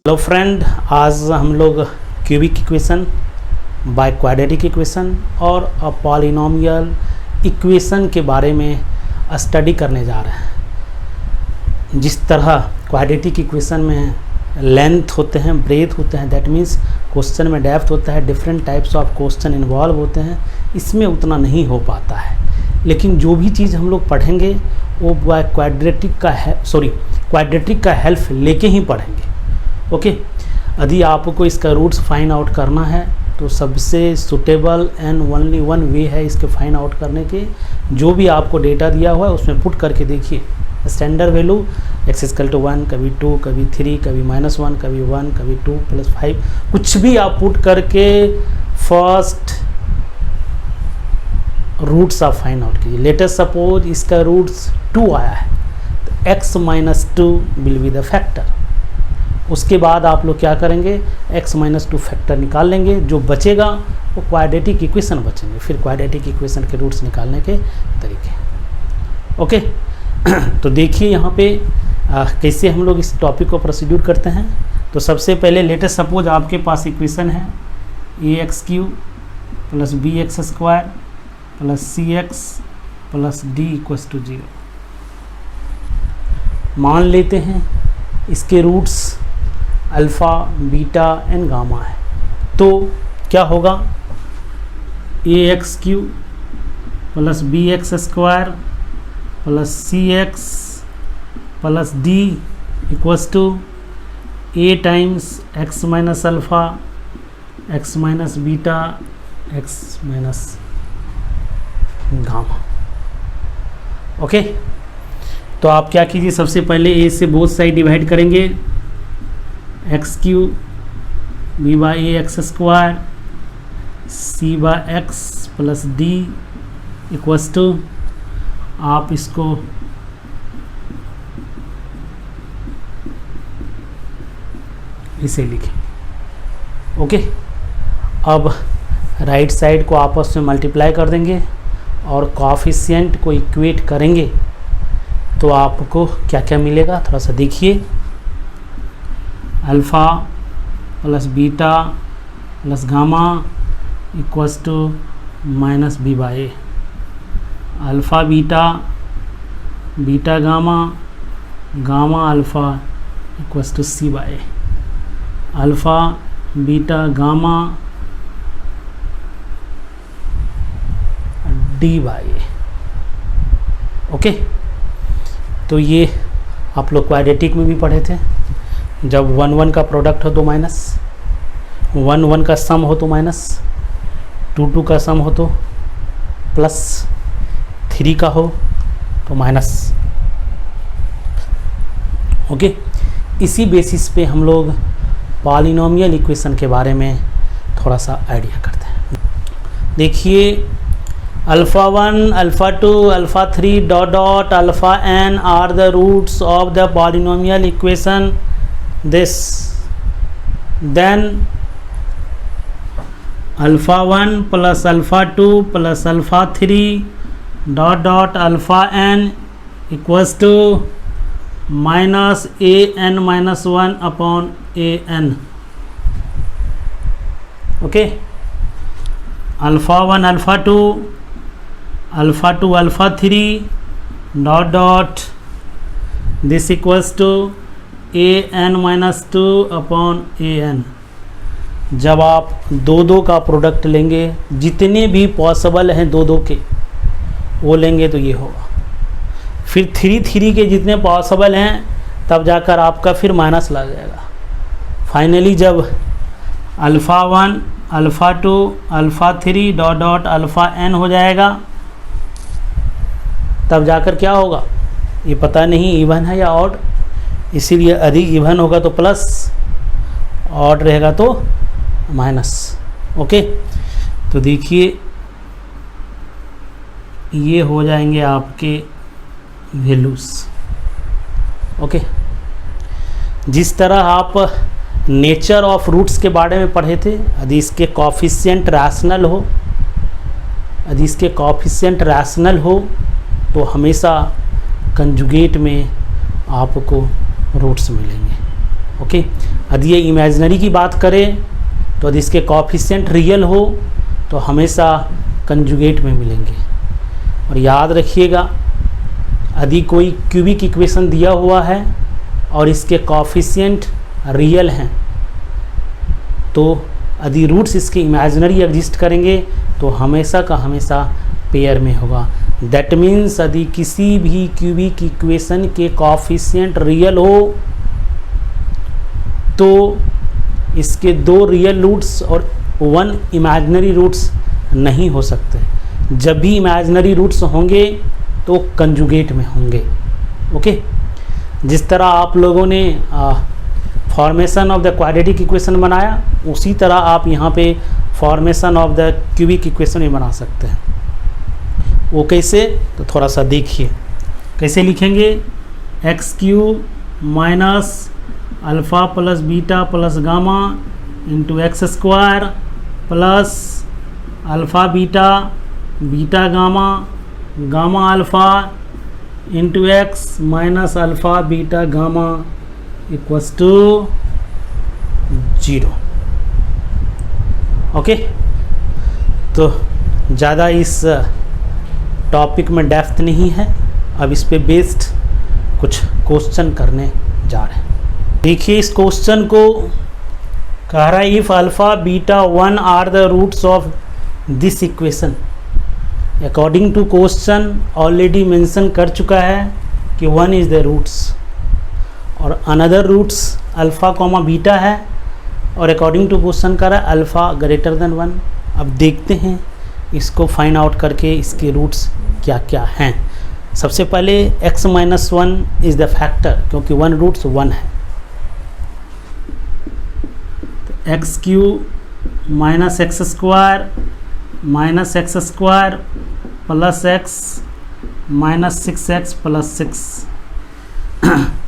Hello friend, आज हम लोग cubic equation by quadratic equation और पॉलिनोमियल इक्वेशन के बारे में स्टडी करने जा रहे हैं। जिस तरह क्वाड्रेटिक इक्वेशन में लेंथ होते हैं, ब्रेथ होते हैं, दैट मीन्स क्वेश्चन में डेप्थ होता है, different types of question involve होते हैं, इसमें उतना नहीं हो पाता है। लेकिन जो भी चीज़ हम लोग पढ़ेंगे वो बाय क्वाड्रेटिक का हेल्प लेके ही पढ़ेंगे। ओके, यदि आपको इसका रूट्स फाइंड आउट करना है तो सबसे suitable and only one way है इसके फाइंड आउट करने के। जो भी आपको डेटा दिया हुआ है उसमें पुट करके देखिए। स्टैंडर्ड वैल्यू x=1, कभी 2, कभी 3, कभी -1, कभी 1, कभी 2 + 5, कुछ भी आप पुट करके फर्स्ट रूट्स आप फाइंड आउट कीजिए। लेटेस्ट सपोज इसका रूट्स 2 आया है तो x-2 will be the factor. उसके बाद आप लोग क्या करेंगे, x-2 फैक्टर निकाल लेंगे, जो बचेगा वो क्वाड्रेटिक इक्वेशन बचेंगे। फिर क्वाड्रेटिक इक्वेशन के रूट्स निकालने के तरीके। ओके तो देखिए यहाँ पे कैसे हम लोग इस टॉपिक को प्रोसीड्यूर करते हैं। तो सबसे पहले लेटेस्ट सपोज आपके पास इक्वेशन है ax³ + bx² + cx + d = 0। मान लेते हैं इसके roots alpha, beta and gamma है। तो क्या होगा, ax³ + bx² + cx + d = a times x - alpha, x - beta, x - gamma. Okay, तो आप क्या कीजिए, सबसे पहले a से बोथ साइड डिवाइड करेंगे, x³ b/ax² c/x + d = आप इसको इसे लिखें। ओके, अब राइट साइड को आपस में मल्टीप्लाई कर देंगे और कोएफिशिएंट को इक्वेट करेंगे तो आपको क्या क्या मिलेगा थोड़ा सा देखिए। Alpha + beta + gamma = -b/a। Alpha beta, beta gamma, gamma alpha = c/a। Alpha beta gamma d/a। Okay, तो ये आप लोग क्वाड्रेटिक में भी पढ़े थे। जब 1 का प्रोडक्ट हो तो माइनस, 1 का सम हो तो माइनस, 2 का सम हो तो प्लस, 3 का हो तो माइनस। ओके, इसी बेसिस पे हम लोग पॉलिनोमियल इक्वेशन के बारे में थोड़ा सा आइडिया करते हैं। देखिए, α1, α2, α3 ... αn are the roots of the polynomial equation this. Then α1 + α2 + α3 ... αn = -an-1/an। Okay, α1 α2 α2 α3 ... this = an-2/an। जब आप 2 का प्रोडक्ट लेंगे, जितने भी पॉसिबल हैं 2 के वो लेंगे तो ये होगा। फिर 3 के जितने पॉसिबल हैं तब जाकर आपका फिर माइनस लग जाएगा। फाइनली जब α1 α2 α3 ... αn हो जाएगा तब जाकर क्या होगा ये पता नहीं इवन है या ऑड, इसीलिए अधिक इवन होगा तो प्लस, ऑड रहेगा तो माइनस। ओके, तो देखिए ये हो जाएंगे आपके वैल्यूज़। ओके, जिस तरह आप नेचर ऑफ रूट्स के बारे में पढ़े थे, यदि इसके कोएफिशिएंट रैशनल हो, तो हमेशा कंजुगेट में आपको रूट्स मिलेंगे। ओके, यदि ये इमेजिनरी की बात करें तो यदि इसके कोएफिशिएंट रियल हो तो हमेशा कंजुगेट में मिलेंगे। और याद रखिएगा, यदि कोई क्यूबिक इक्वेशन दिया हुआ है और इसके कोएफिशिएंट रियल हैं तो यदि रूट्स इसके इमेजिनरी एग्जिस्ट करेंगे तो हमेशा का हमेशा पेयर में होगा। दैट मीन्स यदि किसी भी क्यूबिक इक्वेशन के कोएफिशिएंट रियल हो तो इसके 2 रियल रूट्स और 1 इमेजिनरी रूट्स नहीं हो सकते। जब भी इमेजिनरी रूट्स होंगे तो कंजुगेट में होंगे। ओके, जिस तरह आप लोगों ने formation of the quadratic equation बनाया, उसी तरह आप यहाँ पे formation of the cubic equation भी बना सकते हैं। वो कैसे, तो थोड़ा सा देखिए कैसे लिखेंगे। X cube minus alpha plus beta plus gamma into X square plus alpha beta beta gamma gamma alpha into X minus alpha beta gamma equals to 0। Okay, तो ज़्यादा इस टॉपिक में डेप्थ नहीं है, अब इस पे बेस्ड कुछ क्वेश्चन करने जा रहे हैं। देखिए इस क्वेश्चन को कह रहा है if alpha beta 1 are the roots of this equation. According to question already mention कर चुका है कि 1 इज़ द रूट्स और another roots alpha comma beta है, और अकॉर्डिंग टू क्वेश्चन कर रहा है अल्फ़ा ग्रेटर देन 1। अब देखते हैं इसको फाइंड आउट करके इसके रूट्स क्या क्या हैं। सबसे पहले x minus 1 is the factor, क्योंकि 1 रूट्स 1 है। तो x cube minus x square minus x square plus x minus 6x plus 6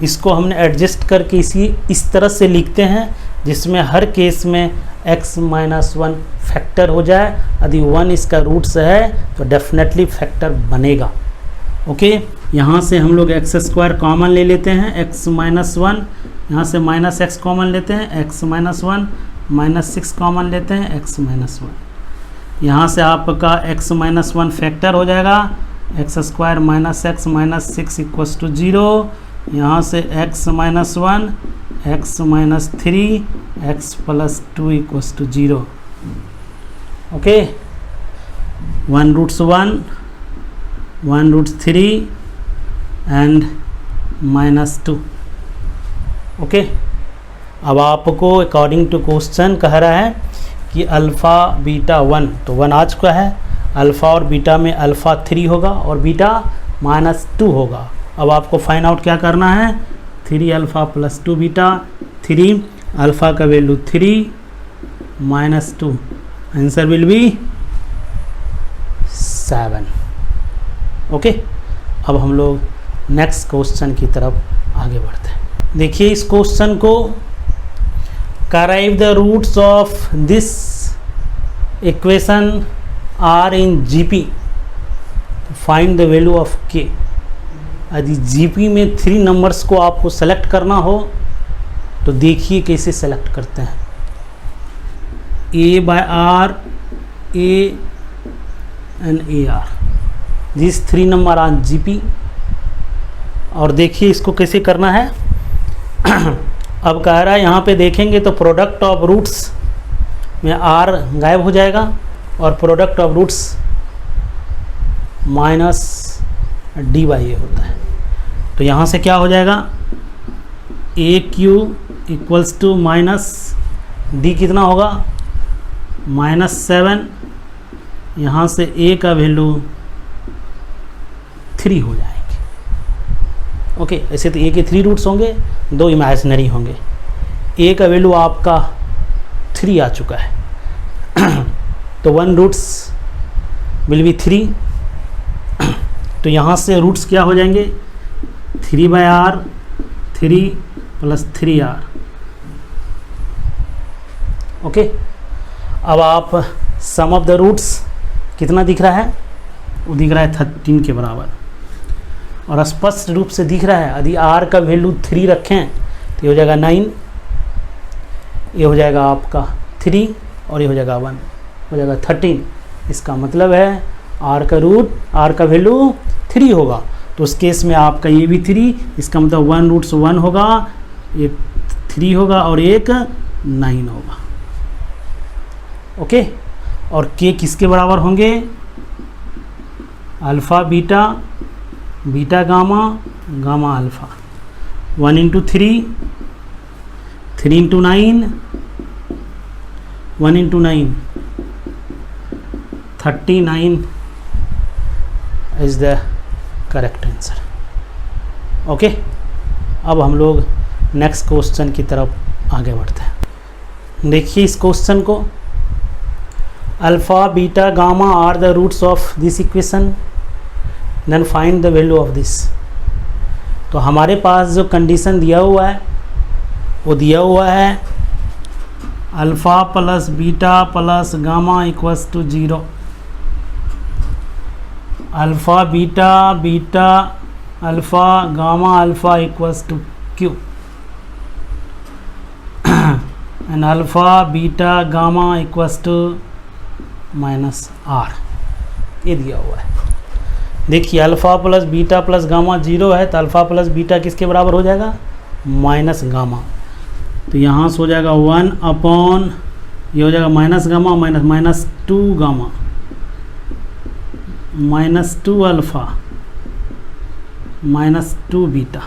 इसको हमने एडजस्ट करके इस तरह से लिखते हैं जिसमें हर केस में x माइनस 1 फैक्टर हो जाए। यदि 1 इसका रूट्स है तो डेफिनेटली फैक्टर बनेगा। ओके, यहाँ से हम लोग एक्स स्क्वायर कॉमन ले लेते हैं, x माइनस 1, यहाँ से माइनस एक्स कॉमन लेते हैं, x माइनस 1 माइनस 6 कॉमन लेते हैं, x माइनस 1। यहाँ से आपका x माइनस 1 फैक्टर हो जाएगा, X square minus X minus 6 equals to 0। यहाँ से x minus 1 x minus 3 x plus 2 equals to 0। Okay, 1 roots 1 1 roots 3 and minus 2। Okay, अब आपको अकॉर्डिंग टू क्वेश्चन कह रहा है कि अल्फ़ा बीटा 1, तो 1 आ चुका है। अल्फ़ा और बीटा में अल्फ़ा 3 होगा और बीटा माइनस 2 होगा। अब आपको फाइंड आउट क्या करना है, 3 अल्फ़ा प्लस 2 बीटा। 3 अल्फ़ा का value 3 minus 2, answer will be 7। Okay, अब हम लोग नेक्स्ट क्वेश्चन की तरफ आगे बढ़ते हैं। देखिए इस क्वेश्चन को, कराइव the roots of this equation are in GP, find the value of K. यदि जीपी में 3 नंबर्स को आपको सेलेक्ट करना हो तो देखिए कैसे सेलेक्ट करते हैं। a by r, a and ar, these 3 number are GP. और देखिए इसको कैसे करना है। अब कह रहा है यहाँ पे देखेंगे तो प्रोडक्ट ऑफ रूट्स में r गायब हो जाएगा और product of roots minus D by A होता है। तो यहाँ से क्या हो जाएगा, A Q equals to minus D कितना होगा, -7। यहाँ से ए का वैल्यू 3 हो जाएंगे। ओके, ऐसे तो ए के 3 रूट्स होंगे, 2 इमेजिनरी होंगे। ए का वैल्यू आपका 3 आ चुका है तो 1 रूट्स विल बी 3। तो यहाँ से रूट्स क्या हो जाएंगे, 3 by are, 3 plus 3r। Okay, अब आप सम ऑफ द रूट्स कितना दिख रहा है, वो दिख रहा है 13 के बराबर। और स्पष्ट रूप से दिख रहा है। यदि r का वैल्यू 3 रखें तो ये हो जाएगा 9, ये हो जाएगा आपका 3 और ये हो जाएगा 1, हो जाएगा 13। इसका मतलब है r का वैल्यू 3 होगा, तो उस केस में आपका ये भी 3, इसका मतलब 1 रूट्स 1 होगा, एक 3 होगा और एक 9 होगा। ओके, और k किसके बराबर होंगे? Alpha beta, beta gamma, gamma alpha. 1 into 3, 3 into 9, 1 into 9, 39 is the correct answer. Okay, अब हम लोग नेक्स्ट क्वेश्चन की तरफ आगे बढ़ते हैं। देखिए इस क्वेश्चन को, alpha beta gamma are the roots of this equation, then find the value of this. तो हमारे पास जो कंडीशन दिया हुआ है वो दिया हुआ है alpha plus beta plus gamma equals to 0। Alpha beta beta alpha gamma alpha equals to Q, and alpha beta gamma equals to minus R, ये दिया हुआ है। देखिए alpha plus beta plus gamma 0 है, तो अल्फ़ा प्लस बीटा किसके बराबर हो जाएगा? Minus gamma. तो यहाँ से हो जाएगा 1 अपॉन, ये हो जाएगा minus gamma minus 2 gamma minus 2 alpha minus 2 beta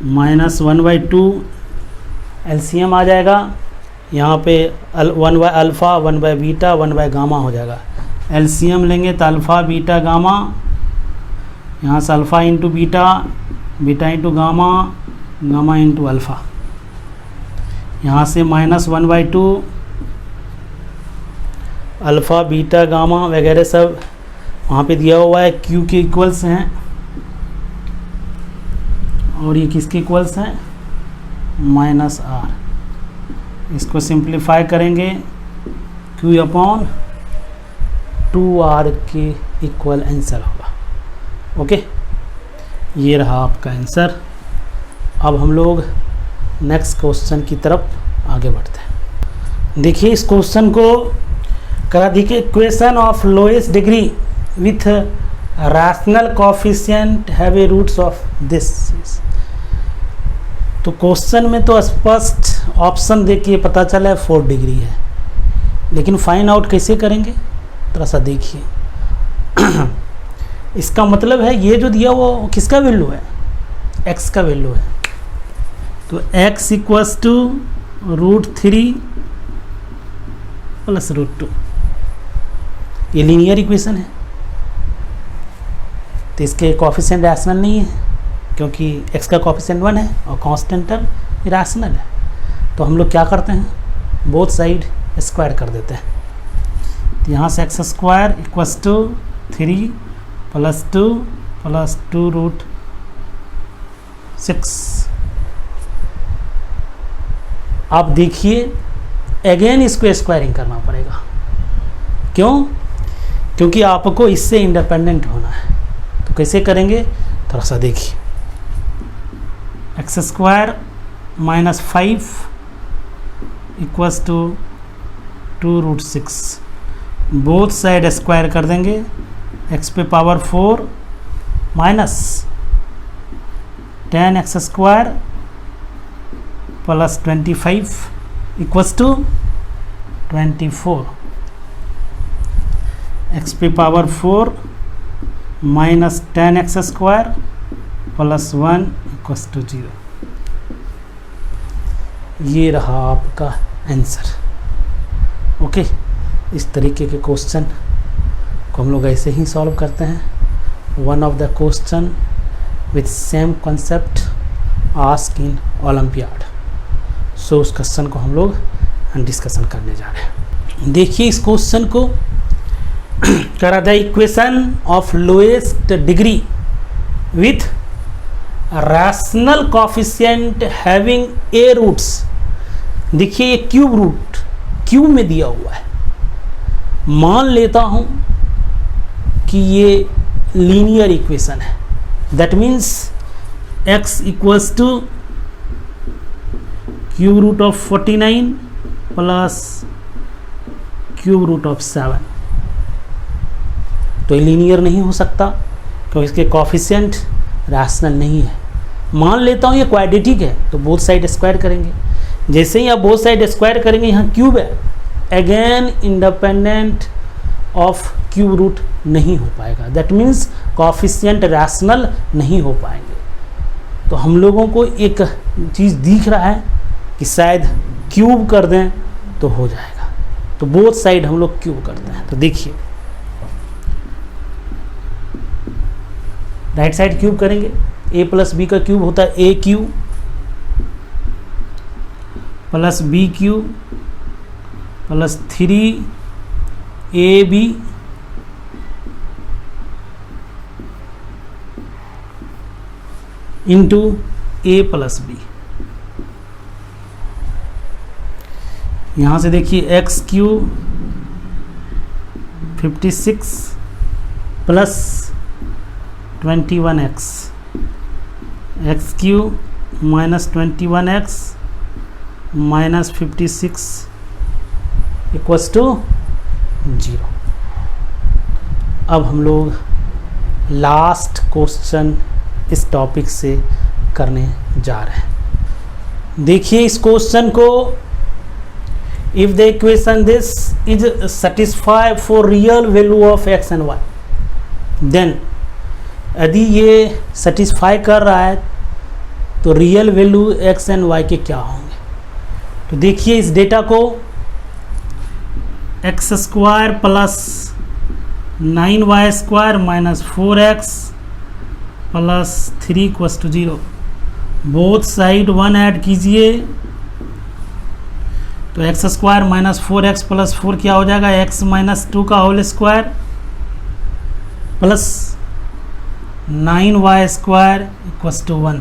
minus 1/2 LCM आ जाएगा। यहाँ पे 1 by alpha 1 by beta 1 by gamma हो जाएगा। एलसीएम लेंगे तो अल्फ़ा बीटा गामा, यहाँ से alpha into beta, beta into gamma, gamma into alpha, यहाँ से माइनस 1/2 अल्फ़ा बीटा गामा वगैरह सब वहाँ पे दिया हुआ है, क्यू के इक्वल्स हैं और ये किसके इक्वल्स हैं? Minus R. इसको सिंप्लीफाई करेंगे, क्यू अपॉन 2r के इक्वल आंसर होगा। ओके, ये रहा आपका आंसर। अब हम लोग नेक्स्ट क्वेश्चन की तरफ आगे बढ़ते हैं। देखिए इस क्वेश्चन को करा देखिए, equation of lowest degree with rational coefficient have a roots of this. तो क्वेश्चन में तो स्पष्ट ऑप्शन देखिए पता चला है 4 डिग्री है, लेकिन फाइंड आउट कैसे करेंगे थोड़ा सा देखिए। इसका मतलब है ये जो दिया वो किसका वैल्यू है? x का वैल्यू है। तो x इक्वल्स टू √3 प्लस √2, ये लीनियर इक्वेशन है, तो इसके कोएफिशिएंट रैशनल नहीं है क्योंकि x का कोएफिशिएंट 1 है और कांस्टेंट टर्म रैशनल है। तो हम लोग क्या करते हैं, बोथ साइड स्क्वायर कर देते हैं। तो यहाँ से x square equals to 3 plus 2 plus 2√6। आप देखिए अगेन इसको स्क्वायरिंग करना पड़ेगा। क्यों? क्योंकि आपको इससे इंडिपेंडेंट होना है। तो कैसे करेंगे थोड़ा सा देखिए। x square minus 5 equals to 2√6, both side square कर देंगे। x पे power 4 minus 10x square plus 25 equals to 24। x पे power 4 minus 10x square plus 1 equals to 0। ये रहा आपका आंसर। ओके, इस तरीके के क्वेश्चन को हम लोग ऐसे ही सॉल्व करते हैं। One of the question with same concept ask in Olympiad. So उस क्वेश्चन को हम लोग डिस्कशन करने जा रहे हैं। देखिए इस क्वेश्चन को करा the equation of lowest degree with rational coefficient having a roots. देखिए ये क्यूब रूट क्यूब में दिया हुआ है। मान लेता हूं कि ये लीनियर इक्वेशन है। That means x equals to cube root of 49 plus cube root of 7। तो ये लीनियर नहीं हो सकता क्योंकि इसके कोफिशिएंट रैशनल नहीं है। मान लेता हूँ ये क्वाड्रेटिक है तो बोथ साइड स्क्वायर करेंगे। जैसे ही आप बोथ साइड स्क्वायर करेंगे, यहाँ क्यूब है, again independent of cube root नहीं हो पाएगा। दैट मीन्स कोफिशिएंट रैशनल नहीं हो पाएंगे। तो हम लोगों को एक चीज़ दिख रहा है कि शायद क्यूब कर दें तो हो जाएगा। तो बोथ साइड हम लोग क्यूब करते हैं। तो देखिए राइट साइड क्यूब करेंगे, a प्लस बी का क्यूब होता है a cube plus B cube plus 3ab into a plus B. यहाँ से देखिए x cube 56 plus 21x, x cube minus 21x minus 56 equals to 0। अब हम लोग लास्ट क्वेश्चन इस टॉपिक से करने जा रहे हैं। देखिए इस क्वेश्चन को, if the equation this is satisfy for real value of x and y, then यदि ये सेटिस्फाई कर रहा है तो real value x and y के क्या होंगे। तो देखिए इस डेटा को x square plus 9y square minus 4x plus 3 equals to 0, both side 1 add कीजिए तो x square minus 4x plus 4 क्या हो जाएगा, x माइनस 2 का whole square plus 9y square equals to 1।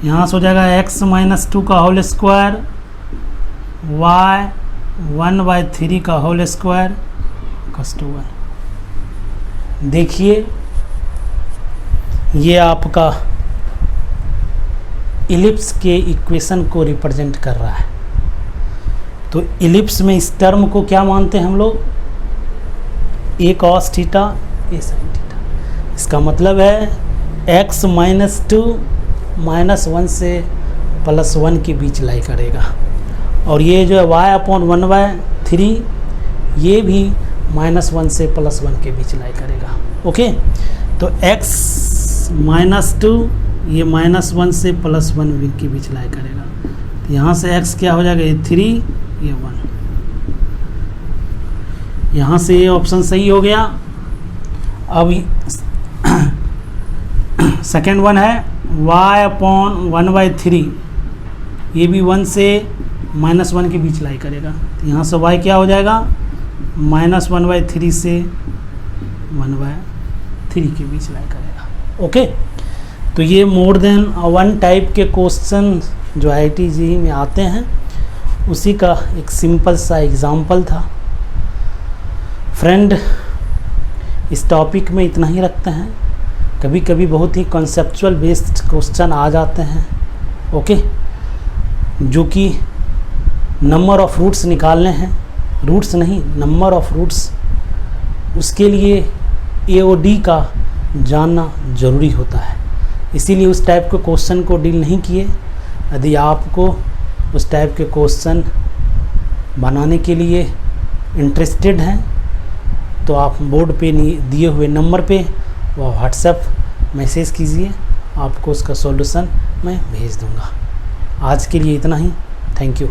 यहाँ से हो जाएगा x माइनस 2 का होल स्क्वायर y 1/3 का होल स्क्वायर इक्वल्स टू 1। देखिए ये आपका इलिप्स के इक्वेशन को रिप्रेजेंट कर रहा है। तो इलिप्स में इस टर्म को क्या मानते हैं हम लोग, a cos theta a sin theta. इसका मतलब है x माइनस 2 माइनस 1 से प्लस 1 के बीच लाई करेगा, और ये जो है y अपॉन 1/3 ये भी माइनस 1 से प्लस 1 के बीच लाई करेगा। ओके, तो x माइनस 2 ये माइनस 1 से प्लस 1 के बीच लाई करेगा। तो यहाँ से x क्या हो जाएगा, ये 3 ये 1। यहाँ से ये ऑप्शन सही हो गया। अब सेकेंड वन है y अपॉन 1/3 ये भी 1 से माइनस 1 के बीच लाई करेगा। तो यहाँ से y क्या हो जाएगा, माइनस 1/3 से 1/3 के बीच लाई करेगा। ओके, तो ये मोर देन 1 टाइप के क्वेश्चन जो IIT-JEE में आते हैं उसी का एक सिंपल सा एग्जाम्पल था। फ्रेंड, इस टॉपिक में इतना ही रखते हैं। कभी कभी बहुत ही कॉन्सेप्चुअल बेस्ड क्वेश्चन आ जाते हैं, ओके, जो कि नंबर ऑफ रूट्स निकालने हैं, रूट्स नहीं नंबर ऑफ रूट्स, उसके लिए AOD का जानना ज़रूरी होता है। इसीलिए उस टाइप के क्वेश्चन को डील नहीं किए। यदि आपको उस टाइप के क्वेश्चन बनाने के लिए इंटरेस्टेड हैं तो आप बोर्ड पे दिए हुए नंबर पे वो व्हाट्सएप मैसेज कीजिए, आपको उसका सॉल्यूशन मैं भेज दूंगा। आज के लिए इतना ही, थैंक यू।